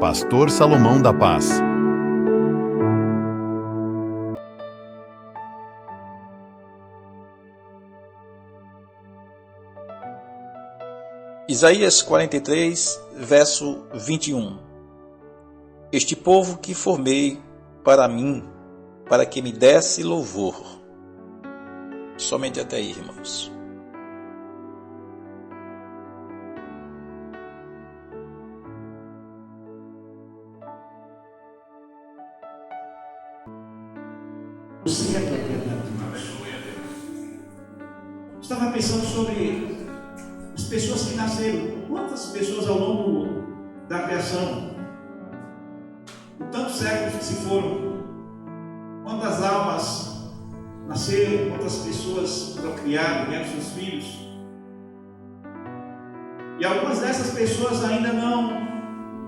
Pastor Salomão da Paz. Isaías 43, verso 21. Este povo que formei para mim, para que me desse louvor. Somente até aí, irmãos. Você é a propriedade de Deus. Estava pensando sobre as pessoas que nasceram. Quantas pessoas ao longo da criação, por tantos séculos que se foram, quantas almas nasceram, quantas pessoas procriaram, ganharam seus filhos. E algumas dessas pessoas ainda não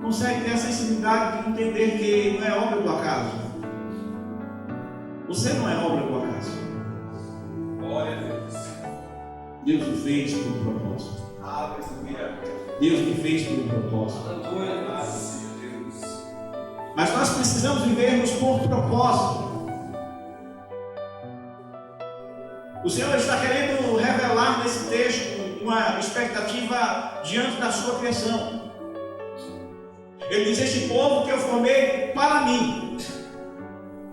conseguem ter a sensibilidade de entender que não é obra do acaso. Você não é obra do acaso. Glória a Deus. Deus me fez por um propósito. Aleluia. Deus me fez por um propósito. Aleluia. Deus. Mas nós precisamos vivermos por propósito. O Senhor está querendo revelar nesse texto uma expectativa diante da sua criação. Ele diz: este povo que eu formei para mim.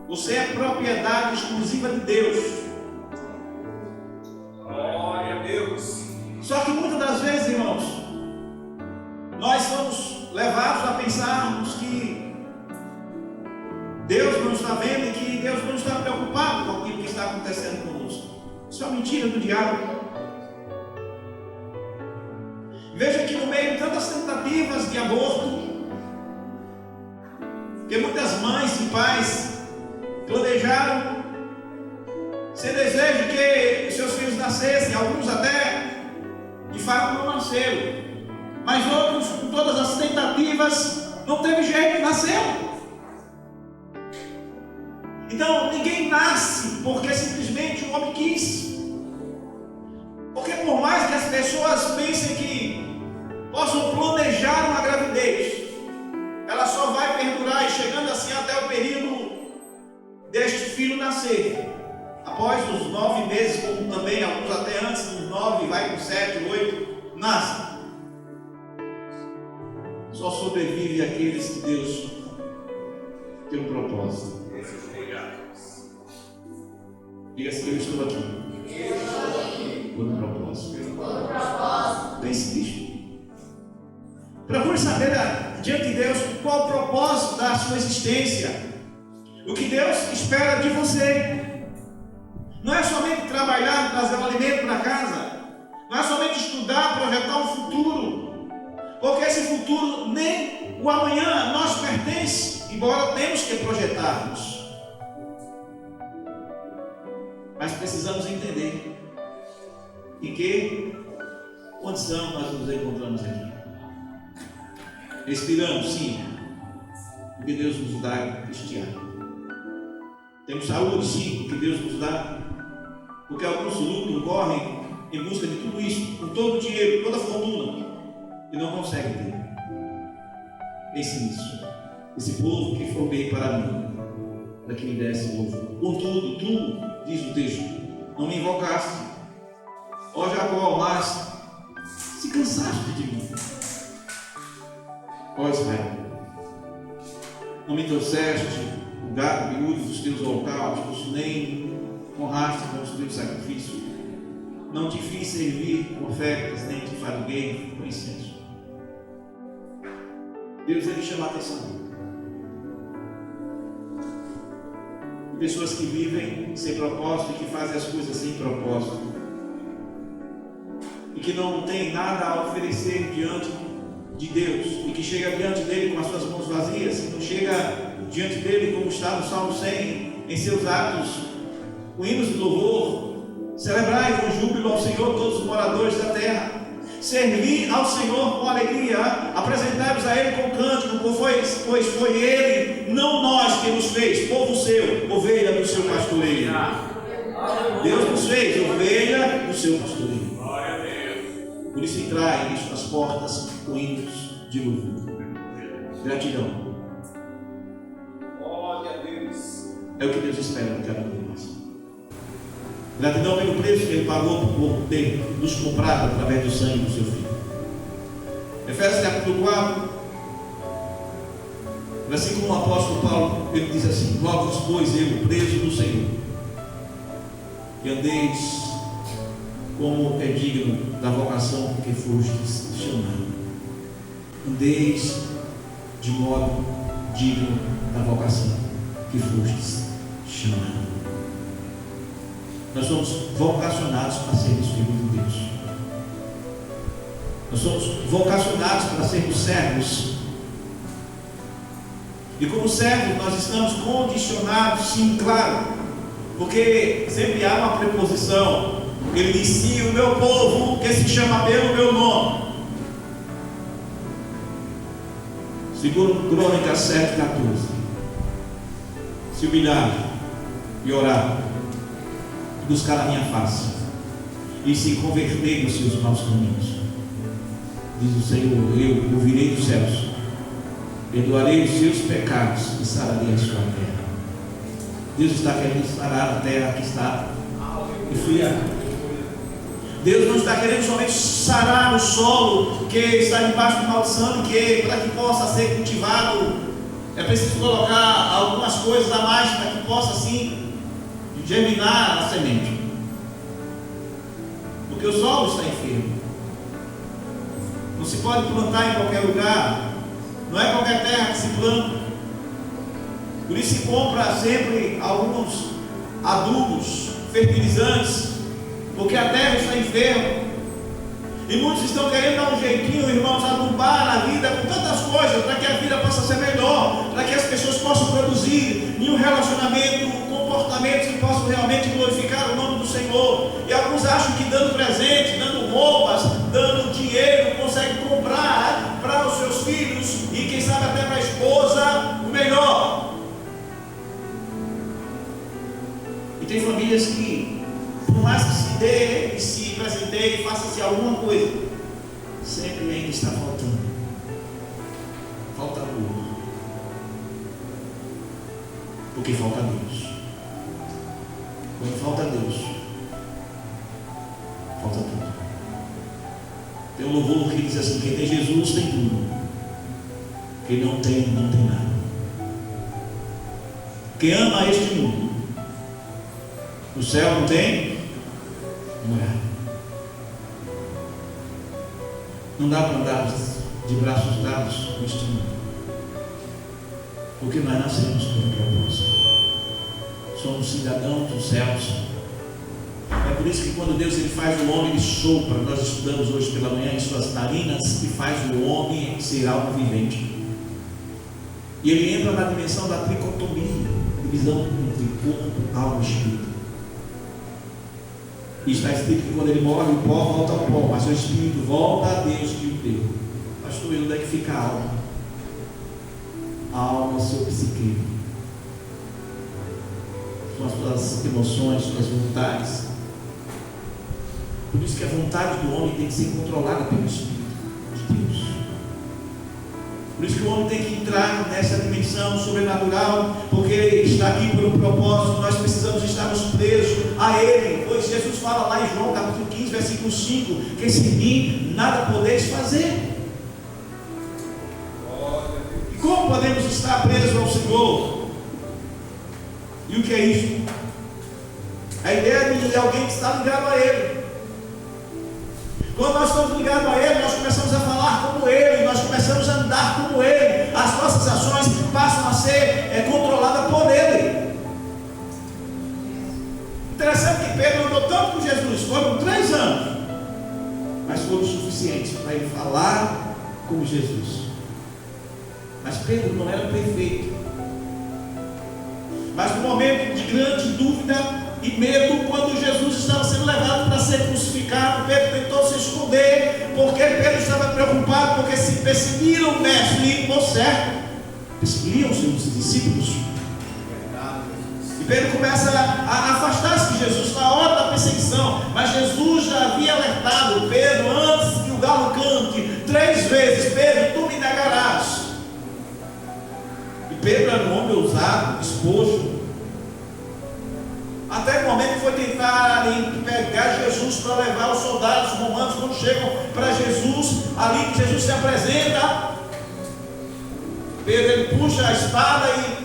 Você é propriedade exclusiva de Deus. Glória a Deus. Só que muitas das vezes, irmãos, nós somos levados a pensarmos que Deus não está vendo e que Deus não está preocupado com aquilo que está acontecendo conosco. Isso é uma mentira do diabo. Veja que no meio de tantas tentativas de aborto, que muitas mães e pais planejaram sem desejo que seus filhos nascessem, alguns até de fato não nasceram, mas outros, com todas as tentativas, não teve jeito, nasceu. Então ninguém nasce porque simplesmente o homem quis, porque por mais que as pessoas pensem que possam planejar uma gravidez, ela só vai perdurar e chegando assim até o período deste filho nascer. Após os 9 meses, como também alguns até antes dos 9, vai com 7, 8, nasce. Só sobrevive aqueles que Deus tem um propósito. Diga assim: eu estou aqui. Por um propósito. Pense nisso. Procure saber diante de Deus qual o propósito da sua existência. O que Deus espera de você não é somente trabalhar, trazer um alimento para casa, não é somente estudar, projetar um futuro, porque esse futuro nem o amanhã a nós pertence, embora temos que projetarmos. Mas precisamos entender em que condição nós nos encontramos aqui. Respiramos, sim, porque Deus nos dá este ar. Temos saúde, sim, porque Deus nos dá. Porque alguns lutam, correm em busca de tudo isso, com todo o dinheiro, toda a fortuna, e não conseguem ter. Pense nisso. Esse povo que formei para mim, para que me desse louvor. Contudo, tu, diz o texto, não me invocaste, ó Jacó, mas se cansaste de mim. Ó Israel, não me trouxeste o gado miúdo dos teus holocaustos, nem honraste com os teus sacrifícios. Não te fiz servir com ofertas, nem te faduguei com incenso. Deus, ele chama a atenção de pessoas que vivem sem propósito e que fazem as coisas sem propósito e que não têm nada a oferecer diante de Deus e que chega diante dele com as suas mãos vazias, e não chega diante dele como está no Salmo 100, em seus atos, com hinos de louvor. Celebrai com júbilo ao Senhor todos os moradores da terra. Servi ao Senhor com alegria, apresentai-vos a Ele com cântico, pois foi Ele, não nós, que nos fez, povo seu, ovelha do seu pastoreio. Deus nos fez ovelha do seu pastoreio. Por isso entrai nas portas com hinos de louvor. Gratidão. Glória a Deus. É o que Deus espera de cada um de nós. Gratidão pelo preço que Ele pagou por ter nos comprado através do sangue do seu Filho. Efésios capítulo 4, versículo 1, o apóstolo Paulo, ele diz assim: rogo-vos, pois eu, preso do Senhor, que andeis como é digno da vocação que fostes chamados. Andeis de modo digno da vocação que fostes chamados. Nós somos vocacionados para sermos filhos de Deus. Nós somos vocacionados para sermos servos. E como servos nós estamos condicionados, sim, claro, porque sempre há uma preposição. Ele diz: sim, o meu povo que se chama pelo meu nome. Segundo Crônicas 7,14. Se humilhar e orar, buscar a minha face e se converter nos seus maus caminhos, diz o Senhor, eu ouvirei dos céus, perdoarei os seus pecados e sararei a sua terra. Deus está querendo sarar a terra que está esfriada. Deus não está querendo somente sarar o solo que está debaixo de maldição, que para que possa ser cultivado é preciso colocar algumas coisas a mais para que possa assim germinar a semente, porque o solo está enfermo. Não se pode plantar em qualquer lugar, não é qualquer terra que se planta. Por isso se compra sempre alguns adubos, fertilizantes, porque a terra está enferma. E muitos estão querendo dar um jeitinho, irmãos, adubar a vida com tantas coisas, para que a vida possa ser melhor, para que as pessoas possam produzir em um relacionamento, comportamentos que possam realmente glorificar o nome do Senhor. E alguns acham que dando presente, dando roupas, dando dinheiro, conseguem comprar para os seus filhos e quem sabe até para a esposa o melhor. E tem famílias que, por mais que se dê, se presenteie, faça-se alguma coisa, sempre ainda está faltando. Falta amor. Porque falta Deus. Quando falta Deus, falta tudo. Tem um louvor que diz assim: quem tem Jesus tem tudo. Quem não tem, não tem nada. Quem ama este mundo, o céu não tem morada. Não dá para andar de braços dados neste mundo, porque nós nascemos com um propósito. Somos cidadãos dos céus. É por isso que quando Deus ele faz o homem, ele sopra. Nós estudamos hoje pela manhã em suas narinas, e faz o homem ser algo vivente. E ele entra na dimensão da tricotomia, divisão entre corpo, alma e espírito. E está escrito que quando ele morre, o pó volta ao pó, mas o espírito volta a Deus que o deu. Pastor, e onde é que fica a alma? A alma é o seu psique, são as suas emoções, suas vontades. Por isso que a vontade do homem tem que ser controlada pelo Espírito de Deus. Por isso que o homem tem que entrar nessa dimensão sobrenatural, porque ele está aqui por um propósito. Nós precisamos estarmos presos a Ele, pois Jesus fala lá em João capítulo 15, versículo 5, que sem mim nada podeis fazer. E como podemos estar presos ao Senhor? E o que é isso? A ideia de alguém que está ligado a Ele. Quando nós estamos ligados a Ele, nós começamos a falar como Ele, nós começamos a andar como Ele, as nossas ações passam a ser controladas por Ele. Interessante que Pedro andou tanto com Jesus, foram 3 anos, mas foram suficientes para ele falar como Jesus. Mas Pedro não era perfeito. Mas no momento de grande dúvida e medo, quando Jesus estava sendo levado para ser crucificado, Pedro tentou se esconder, porque Pedro estava preocupado, porque se perseguiram o mestre, por certo, perseguiriam os seus discípulos. E Pedro começa a afastar-se de Jesus na hora da perseguição, mas Jesus já havia alertado Pedro antes que o galo cante 3 vezes: Pedro, tu me negarás. um homem ousado, exposto. Até o momento que foi tentarem pegar Jesus para levar os soldados romanos, quando chegam para Jesus, ali que Jesus se apresenta, Pedro ele puxa a espada e,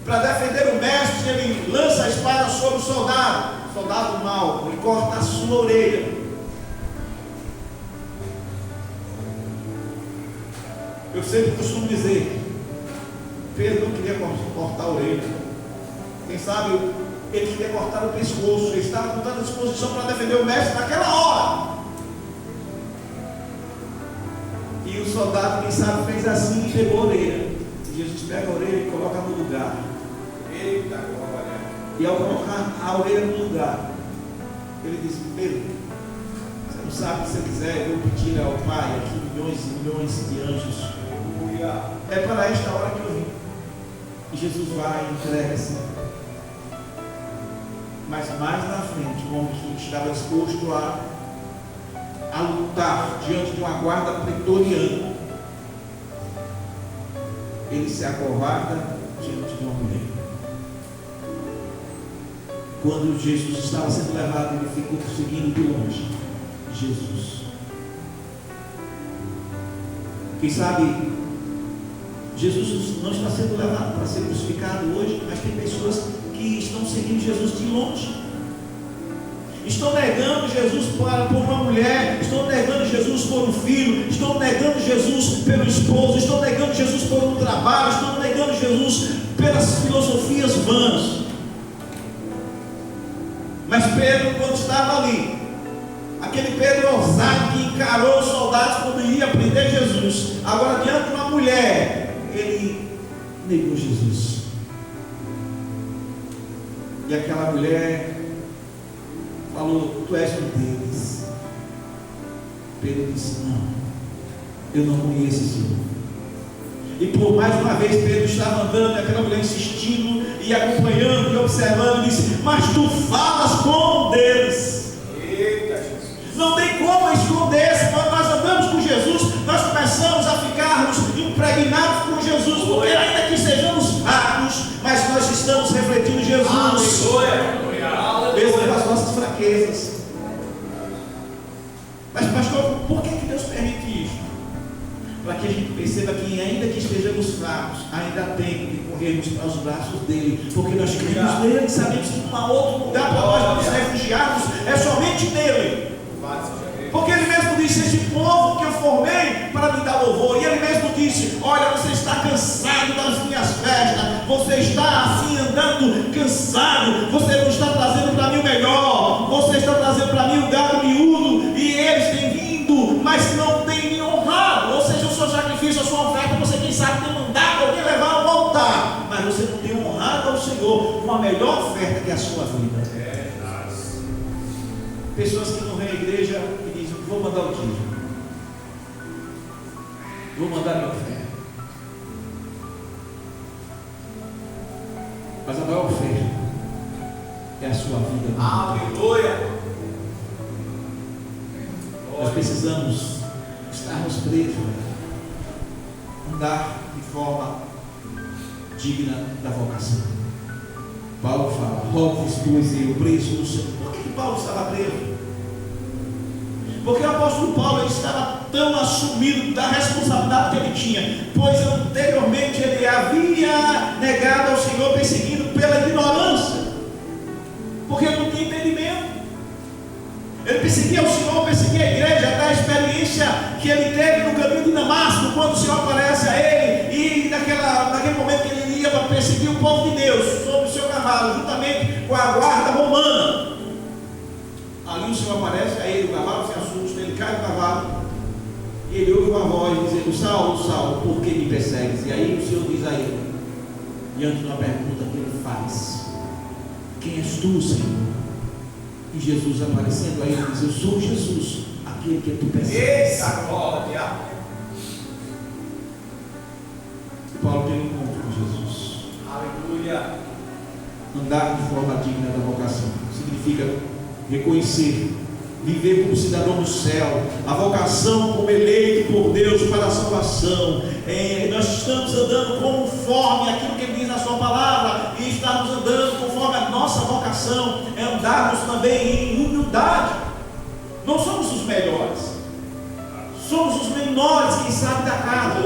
para defender o mestre, ele lança a espada sobre o soldado mau, e corta a sua orelha. Eu sempre costumo dizer, Pedro não queria cortar a orelha. Quem sabe ele queria cortar o pescoço. Ele estava com tanta disposição para defender o mestre naquela hora. E o soldado, quem sabe, fez assim e pegou a orelha. E Jesus pega a orelha e coloca no lugar. Eita, glória. E ao colocar a orelha no lugar, ele disse: Pedro, você não sabe que se eu quiser, eu vou pedir ao Pai aqui milhões e milhões de anjos. É para esta hora que eu vim. E Jesus vai e entrega-se. Mas mais na frente, o homem que estava disposto a lutar diante de uma guarda pretoriana, ele se acovarda diante de uma mulher. Quando Jesus estava sendo levado, ele ficou seguindo de longe Jesus. Quem sabe Jesus não está sendo levado para ser crucificado hoje, mas tem pessoas que estão seguindo Jesus de longe. Estão negando Jesus por uma mulher, estão negando Jesus por um filho, estão negando Jesus pelo esposo, estão negando Jesus por um trabalho, estão negando Jesus pelas filosofias vãs. Mas Pedro, quando estava ali, aquele Pedro ousado que encarou os soldados quando ia prender Jesus, agora diante de uma mulher, ele negou Jesus. E aquela mulher falou: tu és um deles. Pedro disse: não, eu não conheço esse homem. E por mais uma vez Pedro estava andando, e aquela mulher insistindo e acompanhando e observando, e disse: mas tu falas como um deles. Eita, Jesus. Não tem como esconder-se. Quando nós andamos com Jesus, nós começamos a ficarmos impregnados com Jesus, porque ainda que sejamos fracos, mas nós estamos refletindo Jesus, mesmo com as nossas fraquezas. Mas pastor, por que Deus permite isso? Para que a gente perceba que ainda que estejamos fracos, ainda há tempo de corrermos para os braços dele, porque nós cremos nele, sabemos que não há outro lugar para nós nos refugiarmos, é somente nele. Porque ele mesmo disse: este povo que eu formei para me dar louvor. E ele mesmo disse: olha, você está cansado das minhas festas, você está assim andando cansado, você não está trazendo para mim o melhor, você está trazendo para mim o gado miúdo, e eles têm vindo, mas não têm me honrado. Ou seja, o seu sacrifício, a sua oferta, você quem sabe tem mandado alguém levar ao altar, mas você não tem honrado ao Senhor com a melhor oferta que é a sua vida. Pessoas que não vêm à igreja e dizem: vou mandar o dízimo, vou mandar minha oferta. Mas a maior oferta é a sua vida. Aleluia. Nós precisamos estarmos presos, andar de forma digna da vocação. Paulo fala: rogo-vos, pois eu, preso no Senhor. Por que Paulo estava preso? Porque o apóstolo Paulo ele estava tão assumido da responsabilidade que ele tinha, pois anteriormente ele havia negado ao Senhor, perseguido pela ignorância, porque ele não tinha entendimento. Ele perseguia o Senhor, perseguia a igreja, até a experiência que ele teve no caminho de Damasco, quando o Senhor aparece a ele, e naquele momento que ele ia para perseguir o povo de Deus sobre o seu cavalo, juntamente com a guarda romana. Ali o Senhor aparece a ele, o cavalo se assusta, ele cai do cavalo e ele ouve uma voz dizendo: Saulo, Saulo, por que me persegues? E aí o Senhor diz a ele, diante de uma pergunta que ele faz: quem és tu, Senhor? E Jesus aparecendo a ele diz: eu sou Jesus, aquele que tu persegues. Eita, glória. Paulo tem um encontro com Jesus. Aleluia. Andar de forma digna da vocação significa reconhecer viver como cidadão do céu, a vocação como eleito por Deus para a salvação. Nós estamos andando conforme aquilo que Ele diz na sua palavra, e estamos andando conforme a nossa vocação, é andarmos também em humildade. Não somos os melhores, somos os menores, quem sabe, da casa.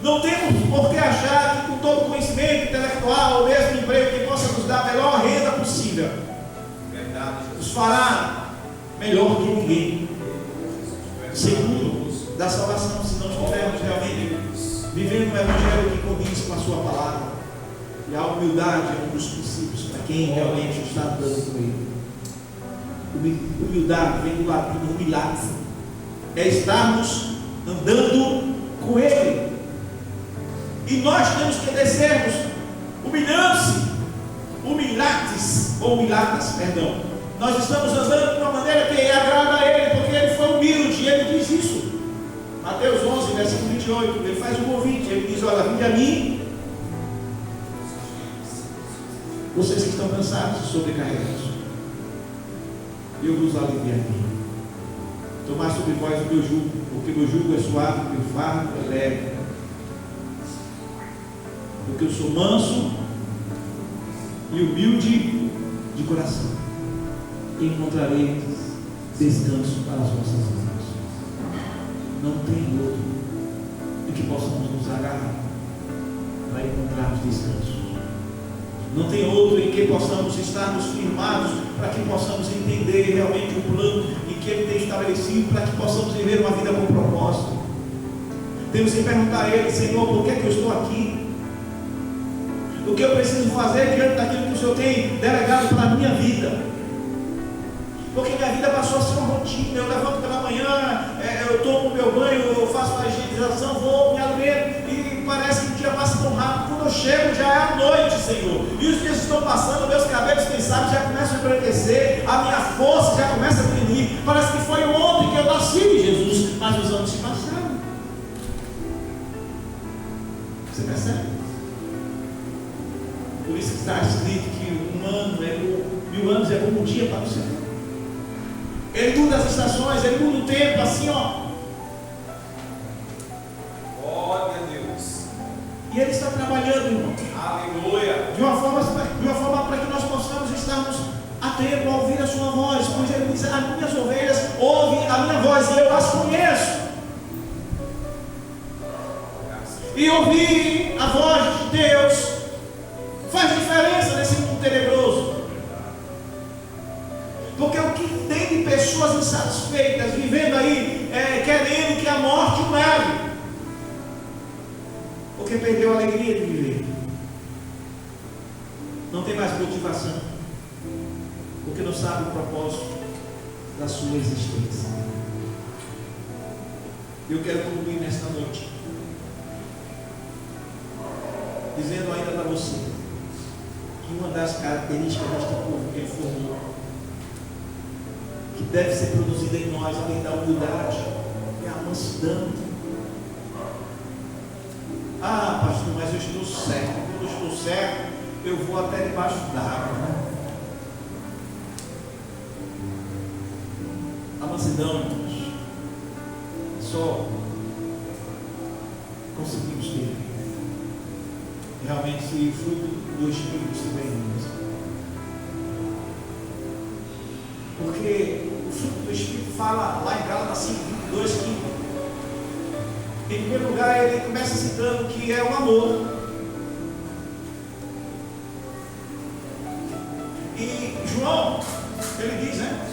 Não temos por que achar que com todo conhecimento intelectual ou mesmo emprego que possa nos dar a melhor renda possível, nos fará melhor que ninguém, seguro da salvação, se não estivermos realmente vivendo um evangelho que condiz com a sua palavra. E a humildade é um dos princípios para quem realmente está andando com Ele. Humildade vem do latim humilhatis, é estarmos andando com Ele. E nós temos que descermos humilhatis, ou humilhatas, perdão. Nós estamos andando de uma maneira que agrada a Ele, porque Ele foi humilde, e Ele diz isso. Mateus 11, versículo 28, Ele faz um convite, Ele diz: olha, vinde a mim, vocês que estão cansados e sobrecarregados, eu vos aliviarei. Tomai sobre vós o meu jugo, porque o meu jugo é suave, o meu fardo é leve. Porque eu sou manso e humilde de coração, e encontrareis descanso para as vossas almas. Não tem outro em que possamos nos agarrar para encontrarmos descanso. Não tem outro em que possamos estarmos firmados, para que possamos entender realmente o plano em que Ele tem estabelecido, para que possamos viver uma vida com propósito. Temos que perguntar a Ele: Senhor, por que é que eu estou aqui? O que eu preciso fazer diante daquilo que o Senhor tem delegado para a minha vida? Porque minha vida passou a ser uma rotina. Eu levanto pela manhã, eu tomo meu banho, eu faço a higienização, vou, me alimento, e parece que o dia passa tão rápido. Quando eu chego já é a noite, Senhor, e os dias estão passando, meus cabelos, quem sabe, já começam a embranquecer, a minha força já começa a diminuir. Parece que foi ontem que eu nasci, Jesus, mas os anos se passaram. Você percebe? Por isso que está escrito que um ano mil anos é como um dia para o Senhor. Ele muda as estações, Ele muda o tempo, assim, ó. Glória a Deus. E Ele está trabalhando, irmão. Aleluia. De uma forma para que nós possamos estarmos atentos a ouvir a sua voz. Pois Ele diz: as minhas ovelhas ouvem a minha voz e eu as conheço. E ouvir a voz de Deus faz diferença nesse mundo tenebroso. Porque o que tem de pessoas insatisfeitas, vivendo aí, querendo que a morte o leve, porque perdeu a alegria de viver, não tem mais motivação, porque não sabe o propósito da sua existência. Eu quero concluir nesta noite dizendo ainda para você que uma das características deste povo que Ele formou, que deve ser produzida em nós, além da humildade, é a mansidão. Ah, pastor, mas eu estou certo. Quando eu estou certo, eu vou até debaixo d'água, né? A mansidão, irmãos, só conseguimos ter realmente se o fruto do Espírito estiver em nós. Porque o fruto do Espírito fala lá em Gálatas 5:22 que, em primeiro lugar, ele começa citando que é o amor. E João, ele diz, né?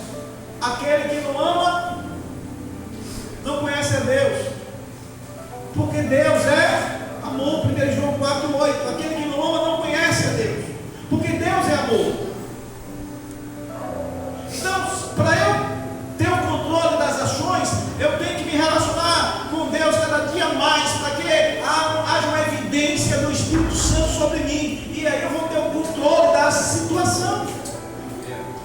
Aquele que não ama não conhece a Deus, porque Deus é amor. 1 João 4:8. Aquele que não ama não conhece a Deus, porque Deus é amor. Para eu ter o controle das ações, eu tenho que me relacionar com Deus cada dia mais, para que haja uma evidência do Espírito Santo sobre mim, e aí eu vou ter o controle da situação.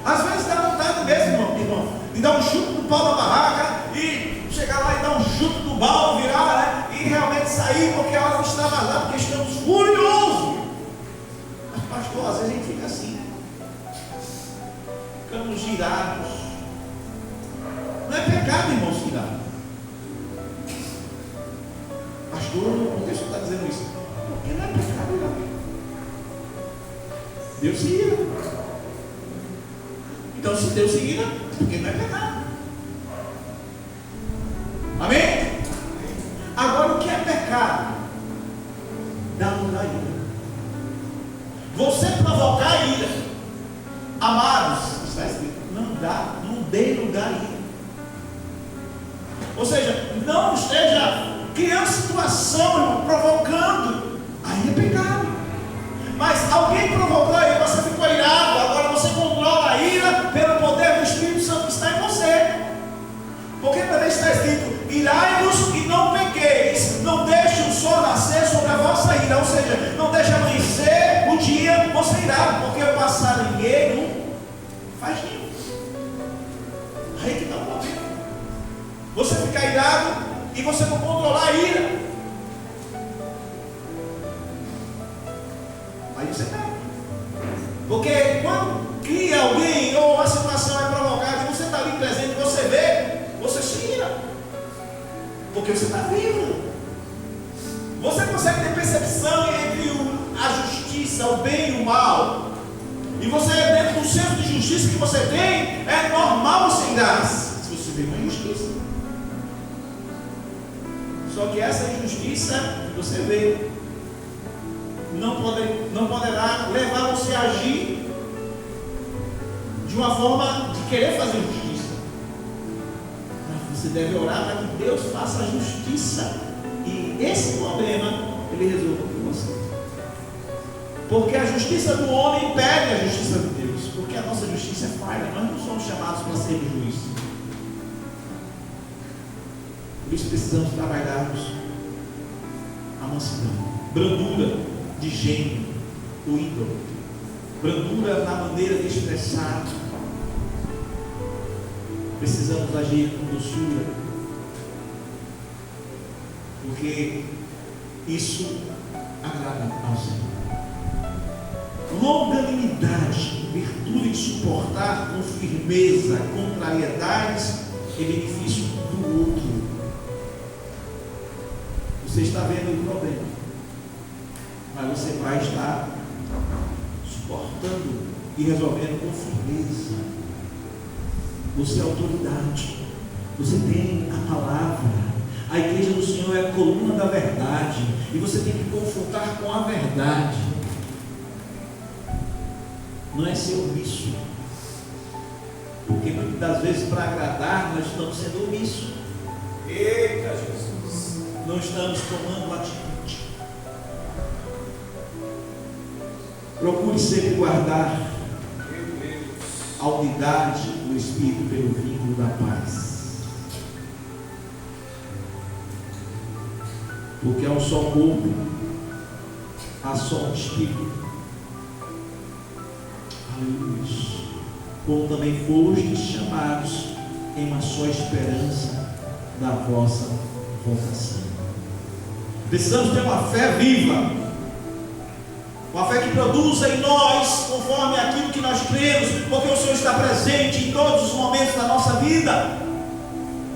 Às vezes dá vontade mesmo, irmão, de dar um chute do pau na barraca, e chegar lá e dar um chute do balde, virar, né, e realmente sair, porque a hora não está mais lá, porque estamos furiosos. Mas pastor, às vezes a gente fica assim, ficamos girados, Não é pecado, irmão, se irar. Pastor, por que o senhor está dizendo isso? Porque não é pecado irar. Deus se ira. Então, se Deus se ira, porque não é pecado. Amém? Agora, o que é pecado? Dar lugar à ira. Você provocar a ira. Amados, está escrito, não dê lugar à ira. Ou seja, não esteja criando situação, irmão, provocando. Aí é pecado. Mas alguém provocou e você ficou irado. Agora você controla a ira pelo poder do Espírito Santo que está em você. Porque também está escrito: irai-vos e não pequeis. Não deixe o sol nascer sobre a vossa ira. Ou seja, não deixe amanhecer o dia você irado. Porque o passarinheiro faz ninho. Aí que está o problema. Você ficar irado e você não controlar a ira. Aí você pega. Porque quando cria alguém ou uma situação é provocada e você está ali presente, você vê, você se ira. Porque você está vivo. Você consegue ter percepção entre a justiça, o bem e o mal. E você, dentro do senso de justiça que você tem, é normal você irar-se se você vê uma injustiça. Só que essa injustiça que você vê não poderá levar você a agir de uma forma de querer fazer justiça. Mas você deve orar para que Deus faça a justiça e esse problema Ele resolva com você. Porque a justiça do homem impede a justiça de Deus. Porque a nossa justiça é falha. Nós não somos chamados para ser juízes. Por isso precisamos trabalharmos a mansidão, brandura de gênio, o ídolo, brandura na maneira de expressar. Precisamos agir com doçura, porque isso agrada ao Senhor. Longanimidade, virtude de suportar com firmeza contrariedades em benefício do outro. Você está vendo o problema, mas você vai estar suportando e resolvendo com firmeza. Você é autoridade, você tem a palavra. A igreja do Senhor é a coluna da verdade, e você tem que confrontar com a verdade. Não é ser omisso, porque muitas das vezes, para agradar, nós estamos sendo omissos. Eita, Jesus! Não estamos tomando atitude. Procure sempre guardar a unidade do Espírito pelo vínculo da paz. Porque há um só corpo, há só um Espírito. Aleluia. Como também fostes chamados em uma só esperança da vossa vocação. Precisamos ter uma fé viva, uma fé que produza em nós conforme aquilo que nós cremos, porque o Senhor está presente em todos os momentos da nossa vida.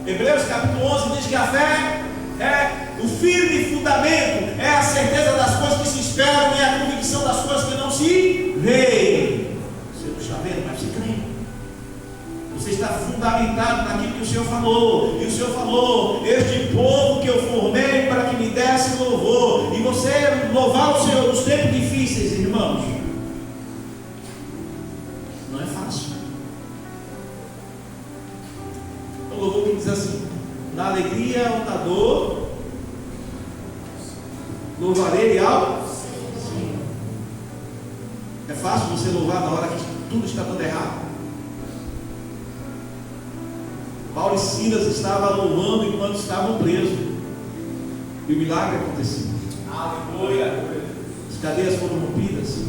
Hebreus capítulo 11 diz que a fé é o firme fundamento, é a certeza das coisas que se esperam e a convicção das coisas que não se veem. Você não está vendo, mas você crê. Você está fundamentado naquilo que o Senhor falou. E o Senhor falou: este povo que eu formei para que me desse louvor. E você louvar o Senhor nos tempos difíceis, irmãos, não é fácil. O louvor que diz assim: na alegria ou na dor, louvarei ao Senhor. É fácil você louvar na hora que tudo está dando errado? Paulo e Silas estavam louvando enquanto estavam presos, e o milagre aconteceu. Aleluia! As cadeias foram rompidas.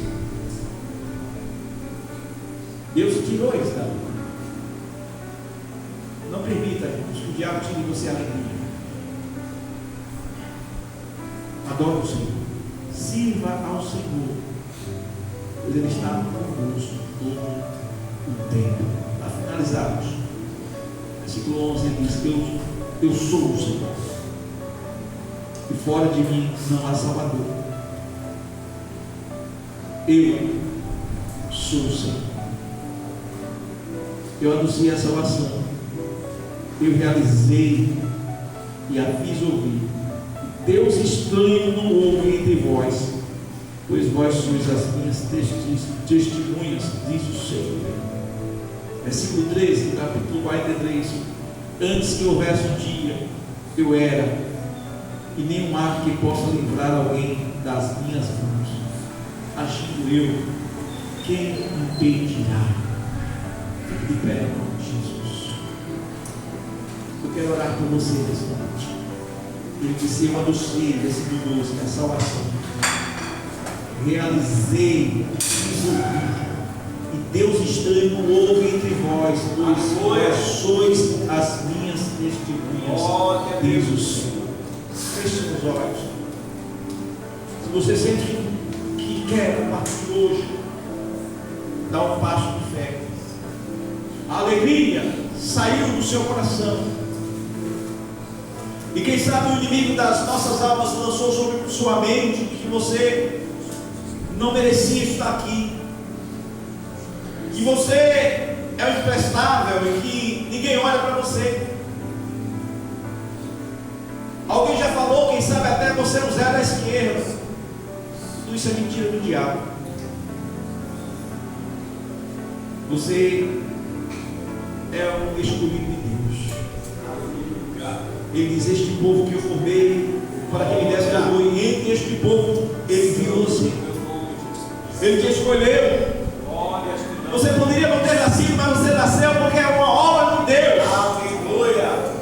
Deus tirou eles dali. Não permita, irmãos, que o diabo tire de você a alegria. Adore o Senhor, sirva ao Senhor, pois Ele está conosco todo o tempo. Para finalizarmos, Versículo 11 ele diz: eu sou o Senhor, e fora de mim não há Salvador. Eu sou o Senhor. Eu anunciei a salvação, eu realizei e a fiz ouvir. Deus estranho não houve entre vós, pois vós sois as minhas testemunhas, diz o Senhor. Versículo 13, do capítulo 43: antes que houvesse um dia, eu era, e nenhum ar que possa livrar alguém das minhas mãos. Agindo eu, quem impedirá? Fique de pé, em nome de Jesus. Eu quero orar por você nessa noite. Ele disse: eu anunciei, versículo 12, a salvação, realizei, fiz ouvir, e Deus estranho não houve entre vós, pois vós sois as minhas testemunhas, diz o Senhor. Feche os olhos. Se você sente que quer, a partir de hoje, dar um passo de fé, a alegria saiu do seu coração, e quem sabe o inimigo das nossas almas lançou sobre sua mente que você não merecia estar aqui, que você é um imprestável e que ninguém olha para você. Alguém já falou, quem sabe até você no zero à esquerda. Tudo isso é mentira do diabo. Você é um escolhido de Deus. Ele diz: este povo que eu formei para que me desse louvor, e entre este povo ele viu você. Ele te escolheu. Você poderia não ter nascido, mas você nasceu porque é uma obra de Deus. Aleluia.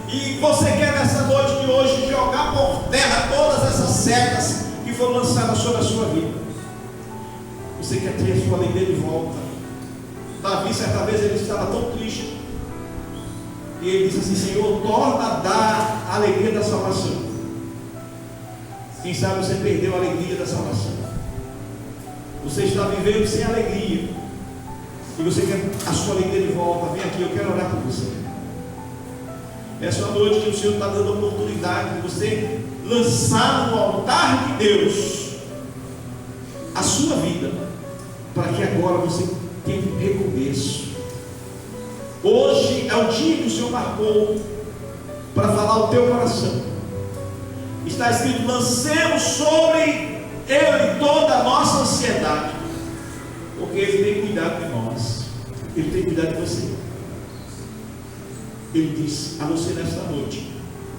E você quer nessa noite de hoje jogar por terra todas essas setas que foram lançadas sobre a sua vida. Você quer ter a sua alegria de volta. Davi, certa vez, ele estava tão triste, e ele disse assim: Senhor, torna a dar a alegria da salvação. Quem sabe você perdeu a alegria da salvação. Você está vivendo sem alegria, e você quer a sua alegria de volta. Vem aqui, eu quero orar por você. Essa é uma noite que o Senhor está dando a oportunidade de você lançar no altar de Deus a sua vida, para que agora você tenha um recomeço. Hoje é o dia que o Senhor marcou para falar o teu coração. Está escrito: lancemos sobre Ele toda a nossa ansiedade, porque Ele tem cuidado de nós, Ele tem cuidado de você. Ele diz a você nesta noite: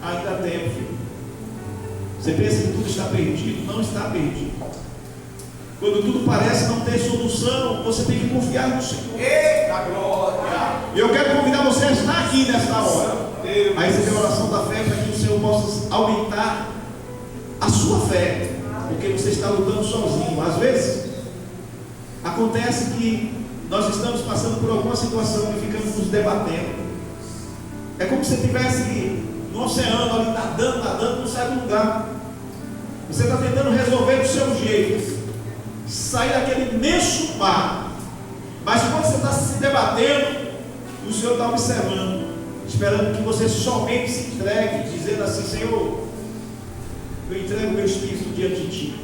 ainda há tempo, filho. Você pensa que tudo está perdido? Não está perdido. Quando tudo parece não ter solução, você tem que confiar no Senhor. Eita glória! E eu quero convidar você a estar aqui nesta hora, a receber a oração da fé, para que o Senhor possa aumentar a sua fé, porque você está lutando sozinho. Às vezes acontece que nós estamos passando por alguma situação e ficamos nos debatendo. É como se você estivesse no oceano ali, nadando, não sai do lugar. Você está tentando resolver do seu jeito, sair daquele imenso mar, mas quando você está se debatendo, o Senhor está observando, esperando que você somente se entregue, dizendo assim: Senhor, eu entrego o meu espírito diante de Ti,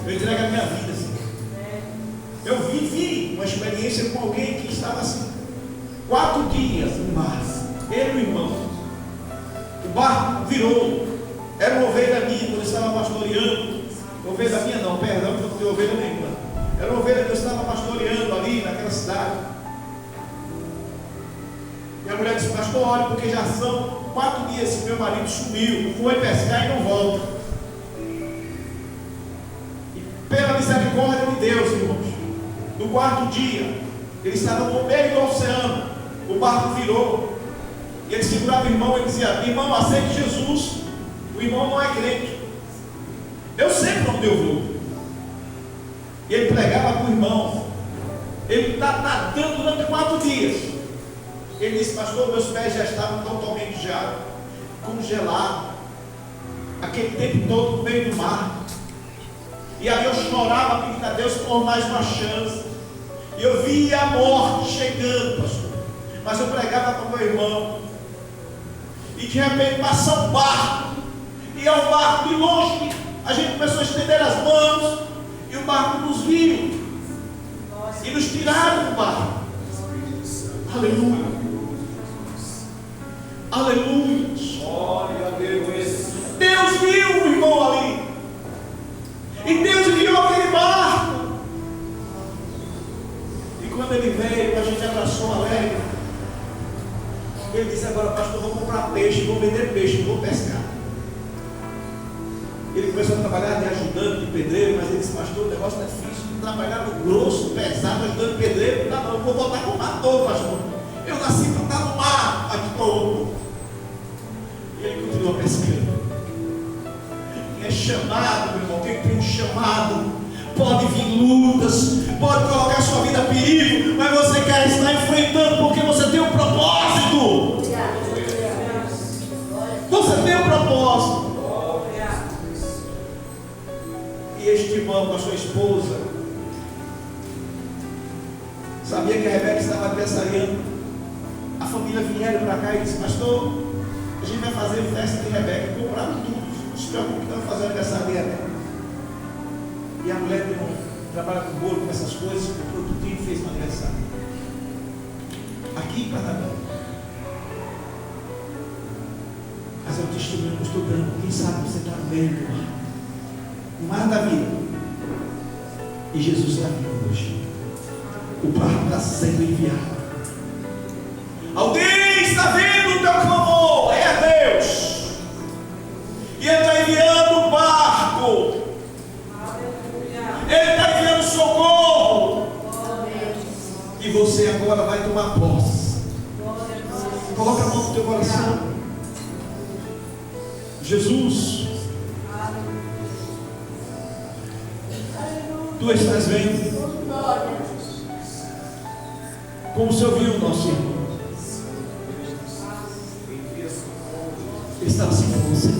eu entrego a minha vida, Senhor. Eu vivi uma experiência com alguém que estava assim, 4 dias no mar, ele e o irmão. O barco virou, era uma ovelha minha, quando eu estava pastoreando. Ovelha minha não, perdão, que eu não tenho ovelha nenhuma. Era uma ovelha que eu estava pastoreando ali naquela cidade. E a mulher disse: pastor, olha, porque já são 4 dias que meu marido sumiu, foi pescar e não volta. E pela misericórdia de Deus, irmãos, no 4º dia, ele estava no meio do oceano, o barco virou, e ele segurava o irmão e dizia: irmão, aceite Jesus. O irmão não é crente. Eu sei para onde eu vou. E ele pregava para o irmão. Ele está nadando durante 4 dias. Ele disse: pastor, meus pés já estavam totalmente já congelados, aquele tempo todo no meio do mar. E aí eu chorava, pedindo a Deus por mais uma chance. E eu via a morte chegando, pastor. mas eu pregava para o meu irmão, e de repente passa um barco, e é um barco de longe, a gente começou a estender as mãos, e o barco nos viu, e nos tiraram do barco. Aleluia, aleluia. Glória a Deus. Deus viu o irmão ali, e Deus enviou aquele barco. E quando ele veio, a gente abraçou alegre. Ele disse: agora, pastor, vou comprar peixe, vou vender peixe, vou pescar. Ele começou a trabalhar de ajudante de pedreiro, mas ele disse: pastor, o negócio é difícil, trabalhar no grosso, pesado, ajudando pedreiro, não, eu vou voltar como ator, pastor. Eu nasci para estar no mar, ator. E ele continuou pescando. Quem é chamado, meu irmão, quem tem um chamado, pode vir lutas, pode colocar sua vida a perigo, mas você quer estar enfrentando porque você tem um propósito. Você tem um propósito. E este irmão com a sua esposa sabia que a Rebeca estava aniversariando. A família vieram para cá e disse: pastor, a gente vai fazer festa de Rebeca. Compraram tudo. Não se preocupe que estamos fazendo aniversário de Rebeca. E a mulher trabalha com bolo, com essas coisas, comprou tudo e fez um aniversário. Aqui em Panamá. Mas é um testemunho que eu estou dando. Quem sabe você está no meio do mar. O mar da vida. E Jesus está vindo hoje. O barco está sendo enviado. Alguém está vendo o teu clamor. É Deus. E Ele está enviando o barco. Ele está enviando socorro. E você agora vai tomar posse. Coloca a mão no teu coração. Jesus, tu estás vendo como o Senhor viu o nosso irmão. Ele estava assim com você,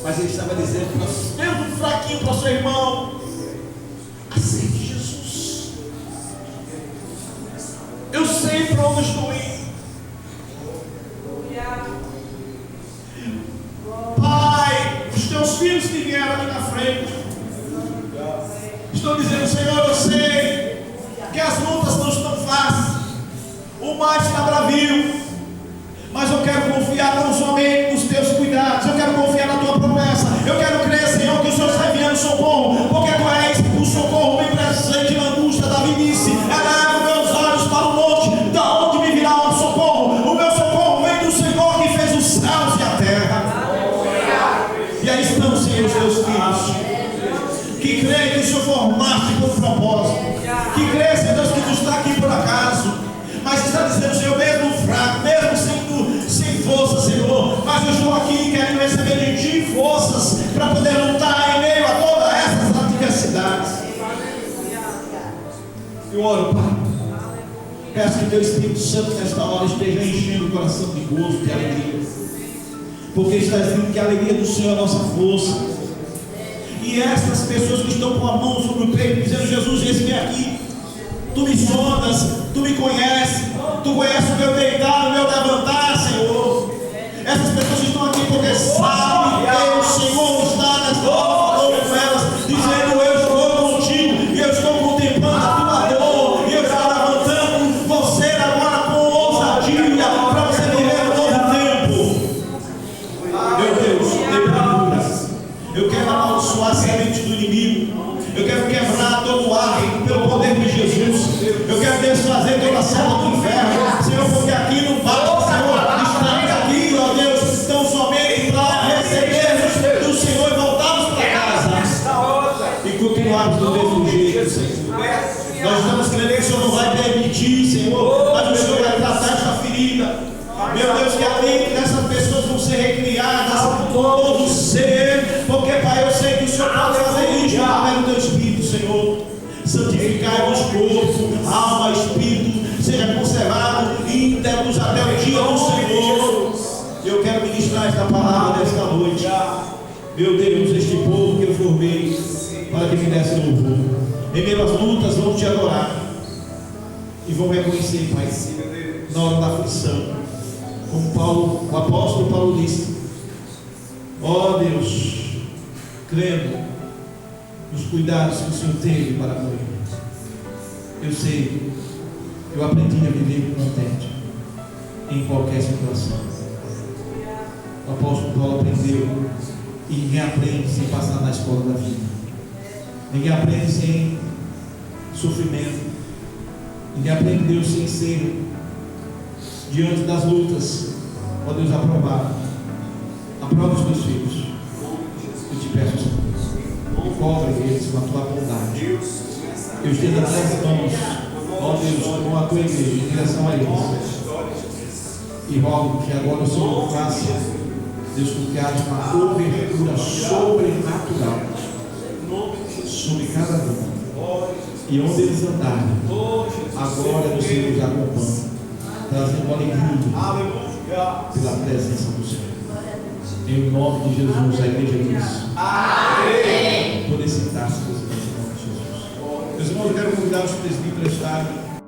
mas ele estava dizendo, mesmo fraquinho para o seu irmão: aceite Jesus. Eu sei para onde estou indo. Pai, os teus filhos que vieram aqui na frente estão dizendo: Senhor, eu sei que as lutas não estão fáceis, o mar está bravio, mas eu quero confiar tão somente nos teus cuidados, eu quero confiar na tua promessa, eu quero crer, Senhor, que o Senhor está enviando socorro, porque tu és o socorro bem presente na angústia. Davi disse: eleva meus olhos para o monte, da onde me virá o socorro? O meu socorro vem do Senhor que fez os céus e a terra. E aí estão, Senhor, os teus filhos, que creem que o Senhor formaste por propósito, que creem, Senhor Deus, que tu está aqui por acaso, mas está dizendo: Senhor, mesmo fraco, mesmo sem força, Senhor, mas eu estou aqui querendo receber de ti forças para poder lutar em meio a todas essas adversidades. Eu oro, Pai, peço que teu Espírito Santo nesta hora esteja enchendo o coração de gozo, de alegria, porque está dizendo que a alegria do Senhor é a nossa força. E estas pessoas que estão com a mão sobre o peito dizendo: Jesus, eis-me aqui, tu me sondas, tu me conheces, tu conheces o meu deitar, o meu levantar, Senhor. Essas pessoas estão aqui porque sabem que o Senhor está nesta hora falando com elas, dizendo: eu estou contigo, e eu estou contemplando a tua dor, e eu estou levantando você agora com ousadia para você viver um novo tempo. Meu Deus, eu quero amaldiçoar a semente do inimigo. Eu quero quebrar todo o ar pelo poder de Jesus. Eu quero desfazer toda a seta do inferno, Senhor, porque aqui no barco, Senhor, estamos aqui, ó Deus, tão somente para recebermos do Senhor e voltarmos para casa e continuarmos do mesmo jeito, Senhor. Nós estamos crendo que o Senhor não vai permitir, Senhor, mas o Senhor vai tratar esta ferida. Meu Deus, que além dessas pessoas vão ser recriadas, todo ser, porque, Pai, eu sei que o Senhor pode fazer isso através do teu Espírito, Senhor. Santificai-vos corpo, alma, espírito, seja conservado íntegros até o dia do Senhor. Eu quero ministrar esta palavra nesta noite. Meu Deus, este povo que eu formei para que me desse louvor. Em meio às lutas vão te adorar e vão reconhecer, Pai, na hora da aflição. Como o apóstolo Paulo disse: ó Deus, crendo nos cuidados que o Senhor teve para comigo, eu sei, eu aprendi a viver contente em qualquer situação. O apóstolo Paulo aprendeu, e ninguém aprende sem passar na escola da vida. Ninguém aprende sem sofrimento. Ninguém aprende Deus sem ser diante das lutas. Ó Deus, aprova os teus filhos. Eu te peço, Senhor, cobre eles com a tua bondade. Eu estendo as tuas mãos, ó Deus, com a tua igreja em direção a eles. E rogo que agora o Senhor faça, Deus, com que haja uma cobertura sobrenatural sobre cada um. E onde eles andarem, agora o Senhor os acompanha, trazendo alegria pela presença do Senhor. Em nome de Jesus, a igreja diz: amém. Poder sentar-se, em nome de Jesus. Meus irmãos, eu quero convidar os presbíteros a estarem